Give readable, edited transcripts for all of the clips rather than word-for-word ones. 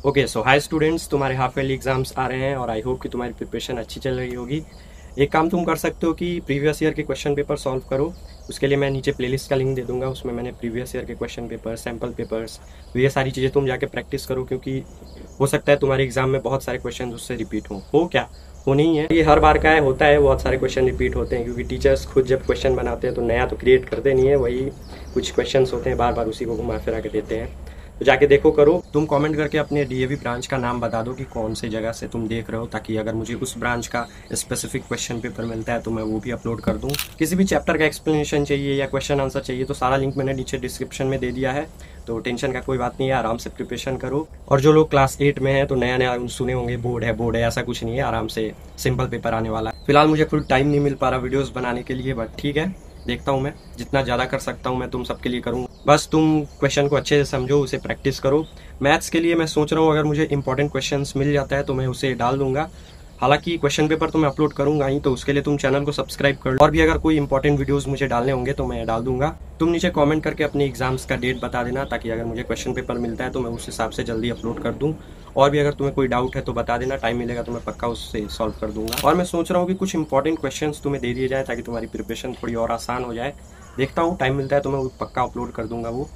Okay so hi students, तुम्हारे half yearly exams आ रहे हैं और आई होप कि तुम्हारी प्रिपरेशन अच्छी चल रही होगी। एक काम तुम कर सकते हो कि प्रीवियस ईयर के क्वेश्चन पेपर सॉल्व करो। उसके लिए मैं नीचे प्लेलिस्ट का लिंक दे दूंगा, उसमें मैंने प्रीवियस ईयर के क्वेश्चन पेपर, सैम्पल पेपर्स, तो ये सारी चीज़ें तुम जाके प्रैक्टिस करो, क्योंकि हो सकता है तुम्हारे एग्जाम में बहुत सारे क्वेश्चन उससे रिपीट हो क्या वो नहीं है, ये हर बार का है, होता है, बहुत सारे क्वेश्चन रिपीट होते हैं, क्योंकि टीचर्स खुद जब क्वेश्चन बनाते हैं तो नया तो क्रिएट करते नहीं है, वही कुछ क्वेश्चन होते हैं बार बार उसी को घुमा फिरा के देते हैं। तो जाके देखो करो। तुम कमेंट करके अपने डीएवी ब्रांच का नाम बता दो कि कौन से जगह से तुम देख रहे हो, ताकि अगर मुझे उस ब्रांच का स्पेसिफिक क्वेश्चन पेपर मिलता है तो मैं वो भी अपलोड कर दूँ। किसी भी चैप्टर का एक्सप्लेनेशन चाहिए या क्वेश्चन आंसर चाहिए तो सारा लिंक मैंने नीचे डिस्क्रिप्शन में दे दिया है, तो टेंशन का कोई बात नहीं है, आराम से प्रिपरेशन करो। और जो लोग क्लास 8 में है तो नया नया सुने होंगे बोर्ड है, ऐसा कुछ नहीं है, आराम से सिंपल पेपर आने वाला है। फिलहाल मुझे खुद टाइम नहीं मिल पा रहा वीडियोस बनाने के लिए, बट ठीक है, देखता हूँ मैं जितना ज़्यादा कर सकता हूँ मैं तुम सबके लिए करूँगा। बस तुम क्वेश्चन को अच्छे से समझो, उसे प्रैक्टिस करो। मैथ्स के लिए मैं सोच रहा हूँ अगर मुझे इंपॉर्टेंट क्वेश्चंस मिल जाता है तो मैं उसे डाल दूंगा। हालांकि क्वेश्चन पेपर तो मैं अपलोड करूंगा ही, तो उसके लिए तुम चैनल को सब्सक्राइब कर लो, और भी अगर कोई इंपॉर्टेंट वीडियोस मुझे डालने होंगे तो मैं डाल दूंगा। तुम नीचे कमेंट करके अपने एग्जाम्स का डेट बता देना, ताकि अगर मुझे क्वेश्चन पेपर मिलता है तो मैं उस हिसाब से जल्दी अपलोड कर दूँ। और भी अगर तुम्हें कोई डाउट है तो बता देना, टाइम मिलेगा तो मैं पक्का उससे सॉल्व कर दूंगा। और मैं सोच रहा हूँ कि कुछ इंपॉर्टेंट क्वेश्चन तुम्हें दे दिए जाए ताकि तुम्हारी प्रिपरेशन थोड़ी और आसान हो जाए। देखता हूँ, टाइम मिलता है तो मैं पक्का अपलोड कर दूंगा वो।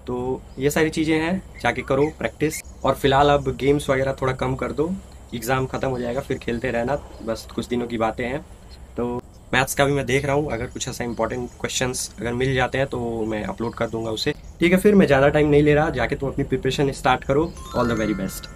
तो ये सारी चीज़ें हैं, जाके करो प्रैक्टिस। और फिलहाल अब गेम्स वगैरह थोड़ा कम कर दो, एग्ज़ाम ख़त्म हो जाएगा फिर खेलते रहना, बस कुछ दिनों की बातें हैं। तो मैथ्स का भी मैं देख रहा हूँ, अगर कुछ ऐसा इंपॉर्टेंट क्वेश्चंस अगर मिल जाते हैं तो मैं अपलोड कर दूंगा उसे। ठीक है, फिर मैं ज़्यादा टाइम नहीं ले रहा, जाके तुम अपनी प्रिपरेशन स्टार्ट करो। All the very best.